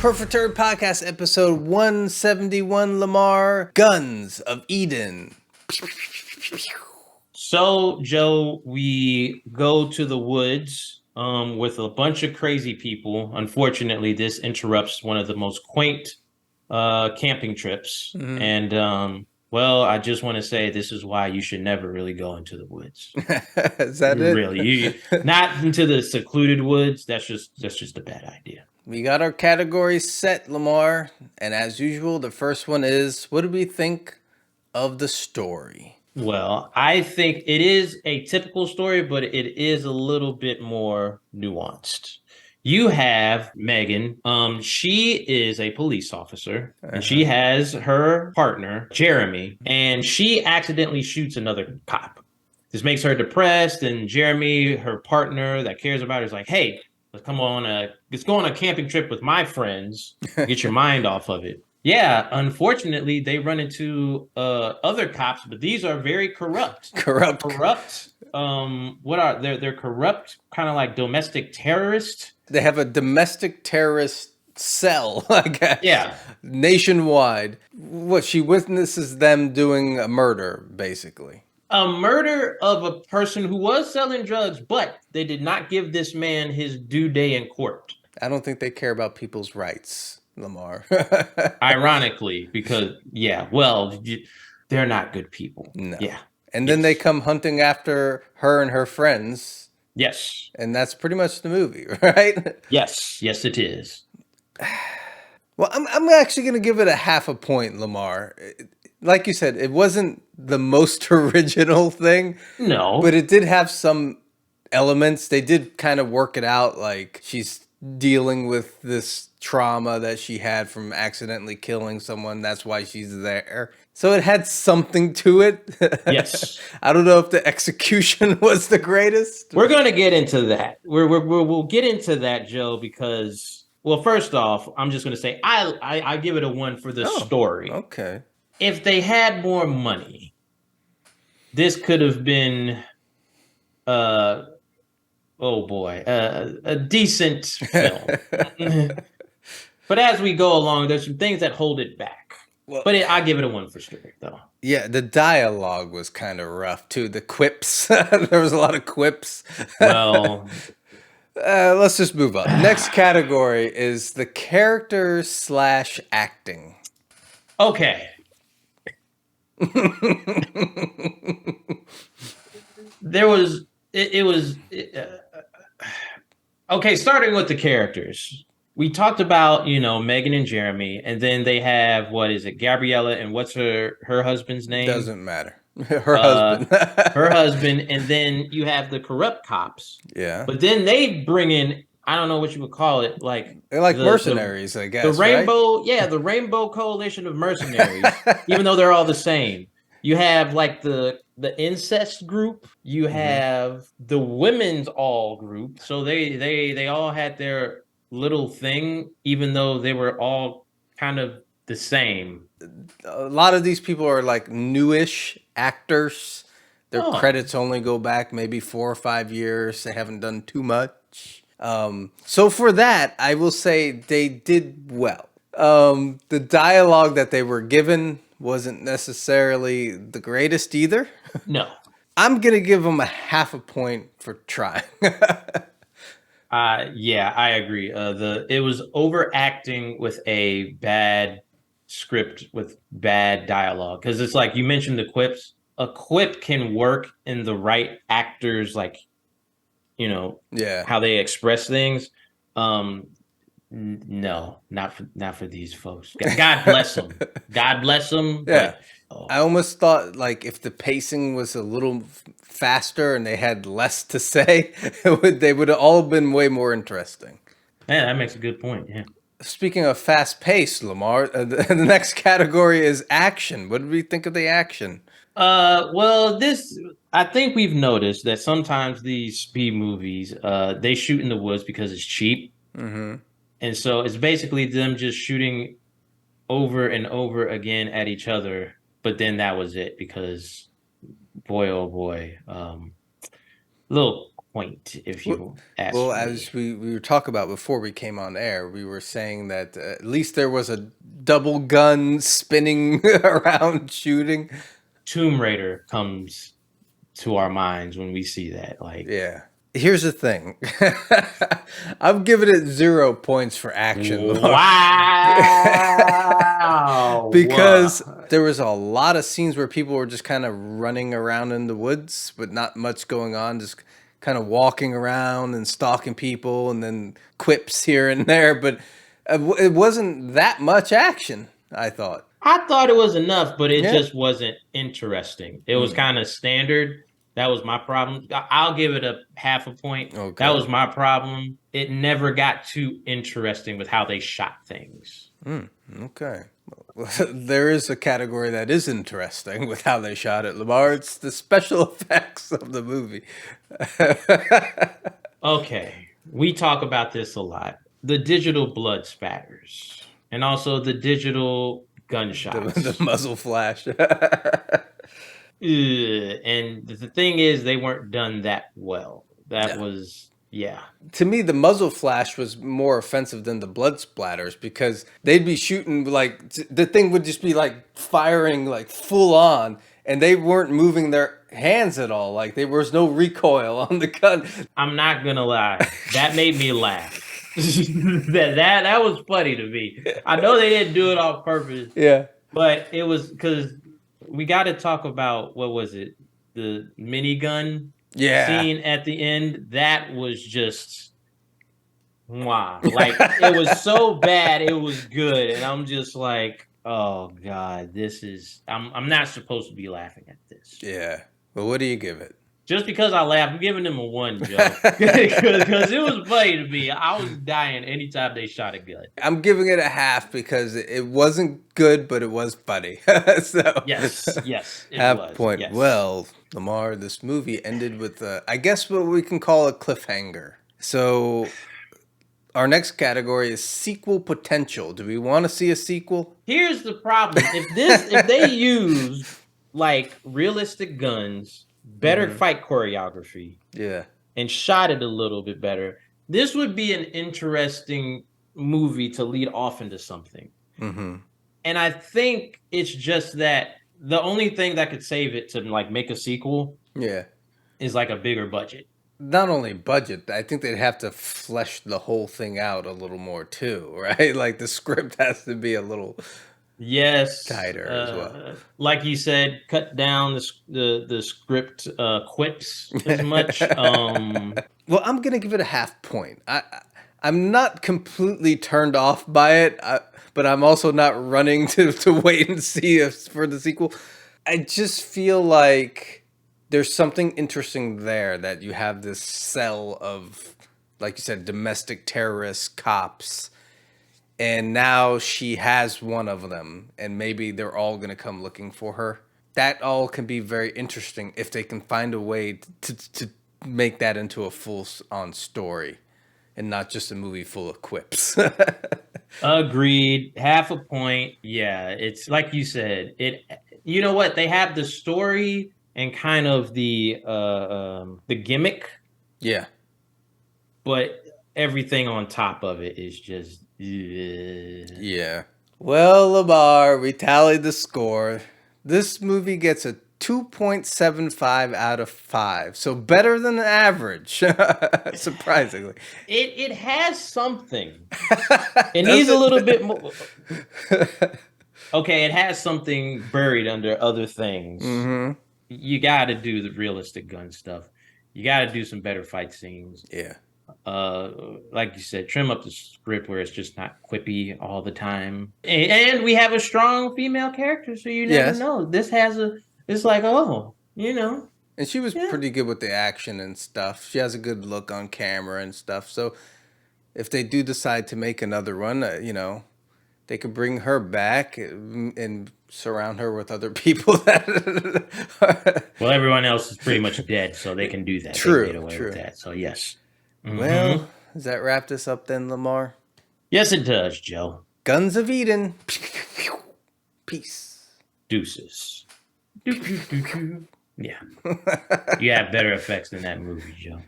Perfect Turd Podcast, episode 171, Lamar, Guns of Eden. So, Joe, we go to the woods with a bunch of crazy people. Unfortunately, this interrupts one of the most quaint camping trips. Mhm. And, well, I just want to say this is why you should never really go into the woods. Is that it? Really, not into the secluded woods. That's just a bad idea. We got our categories set, Lamar. And as usual, the first one is, what do we think of the story? Well, I think it is a typical story, but it is a little bit more nuanced. You have Megan. She is a police officer, and she has her partner, Jeremy, and she accidentally shoots another cop. This makes her depressed, and Jeremy, her partner that cares about her, is like, "Hey, let's go on a camping trip with my friends. Get your mind off of it." Yeah, unfortunately, they run into other cops, but these are very corrupt. Corrupt. What are they're corrupt, kind of like domestic terrorists. They have a domestic terrorist cell, I guess. Yeah. Nationwide. What, she witnesses them doing a murder, basically. A murder of a person who was selling drugs, but they did not give this man his due day in court. I don't think they care about people's rights, Lamar. Ironically, because, they're not good people. No. Yeah. And then they come hunting after her and her friends. Yes. And that's pretty much the movie, right? Yes, it is. Well, I'm actually going to give it a half a point, Lamar. Like you said, it wasn't the most original thing. No. But it did have some elements. They did kind of work it out, like she's dealing with this trauma that she had from accidentally killing someone. That's why she's there. So it had something to it. Yes. I don't know if the execution was the greatest. We're going to get into that. We'll get into that, Joe, because, well, first off, I'm just going to say I give it a 1 for the story. Okay. If they had more money, this could have been a decent film. But as we go along, there's some things that hold it back. Well, but I give it a 1 for story, though. Yeah, the dialogue was kind of rough, too. The quips. There was a lot of quips. Well, let's just move on. Next category is the character/acting. Okay. Okay, starting with the characters. We talked about, Megan and Jeremy, and then they have, Gabriella, and what's her husband's name? Doesn't matter. Her husband. Her husband, and then you have the corrupt cops. Yeah. But then they bring in, I don't know what you would call it, they're like mercenaries, I guess. The rainbow, right? Yeah, the rainbow coalition of mercenaries, even though they're all the same. You have like the incest group, you have the women's all group. So they all had their little thing, even though they were all kind of the same. A lot of these people are like newish actors. Their credits only go back maybe 4 or 5 years. They haven't done too much. So for that, I will say they did well. The dialogue that they were given wasn't necessarily the greatest either. No. I'm going to give them a half a point for trying. Yeah, I agree. It was overacting with a bad script with bad dialogue, because it's like you mentioned the quips. A quip can work in the right actors, like, how they express things. No, not for these folks. God bless them. God bless them. Yeah. I almost thought, like, if the pacing was a little faster and they had less to say, they would have all been way more interesting. Yeah, that makes a good point. Yeah. Speaking of fast pace, Lamar, the next category is action. What did we think of the action? I think we've noticed that sometimes these speed movies, they shoot in the woods because it's cheap. Mm-hmm. And so it's basically them just shooting over and over again at each other. But then that was it, because boy, oh boy, little point, if you ask Well, me. as we were talking about before we came on air, we were saying that at least there was a double gun spinning around shooting. Tomb Raider comes to our minds when we see that. Like, yeah. Here's the thing. I'm giving it 0 points for action. wow. Because there was a lot of scenes where people were just kind of running around in the woods, but not much going on, just kind of walking around and stalking people and then quips here and there. But it wasn't that much action, I thought. I thought it was enough, but it Yeah. just wasn't interesting. It was kind of standard. That was my problem. I'll give it a half a point. Okay. That was my problem. It never got too interesting with how they shot things. Okay. Well, there is a category that is interesting with how they shot it, Lamar. It's the special effects of the movie. Okay. We talk about this a lot. The digital blood spatters and also the digital gunshots. The muzzle flash. And the thing is, they weren't done that well. That was, yeah. To me, the muzzle flash was more offensive than the blood splatters because they'd be shooting like the thing would just be like firing like full on, and they weren't moving their hands at all. Like there was no recoil on the gun. I'm not gonna lie, that made me laugh. that was funny to me. I know they didn't do it on purpose. Yeah, but it was because we got to talk about what was it, the minigun scene at the end. That was just wow, like it was so bad, it was good, and I'm just like, oh god, this is I'm not supposed to be laughing at this. Yeah. Well, what do you give it? Just because I laughed, I'm giving them a 1, Joe, because it was funny to me. I was dying anytime they shot a gun. I'm giving it a half because it wasn't good, but it was funny. So yes, it half was, point. yes. Well, Lamar, this movie ended with I guess what we can call a cliffhanger. So our next category is sequel potential. Do we want to see a sequel? Here's the problem: if they use like realistic guns, better fight choreography, and shot it a little bit better, this would be an interesting movie to lead off into something. And I think it's just that the only thing that could save it to like make a sequel, is like a bigger budget. Not only budget, I think they'd have to flesh the whole thing out a little more too, right? Like the script has to be a little tighter as well. Like you said, cut down the script quips as much. Well, I'm gonna give it a half point. I'm not completely turned off by it, but I'm also not running to wait and see for the sequel. I just feel like there's something interesting there that you have this cell of, like you said, domestic terrorist cops, and now she has one of them, and maybe they're all going to come looking for her. That all can be very interesting if they can find a way to make that into a full-on story and not just a movie full of quips. Agreed. Half a point. Yeah, it's like you said. You know what? They have the story and kind of the gimmick. Yeah. But everything on top of it is just yeah. Well, Lamar, we tallied the score. This movie gets a 2.75 out of 5. So better than the average, surprisingly. It has something. It needs a little bit more. Okay, it has something buried under other things. You got to do the realistic gun stuff. You got to do some better fight scenes. Yeah. Like you said, trim up the script where it's just not quippy all the time. And we have a strong female character, so you never know. This has it's like, oh, you know. And she was pretty good with the action and stuff. She has a good look on camera and stuff. So if they do decide to make another one, you know, they could bring her back and surround her with other people that well, everyone else is pretty much dead, so they can do that. True. They get away with that. So yes. Well, does that wrap this up then, Lamar? Yes, it does, Joe. Guns of Eden. Peace. Deuces. Yeah. You have better effects than that movie, Joe.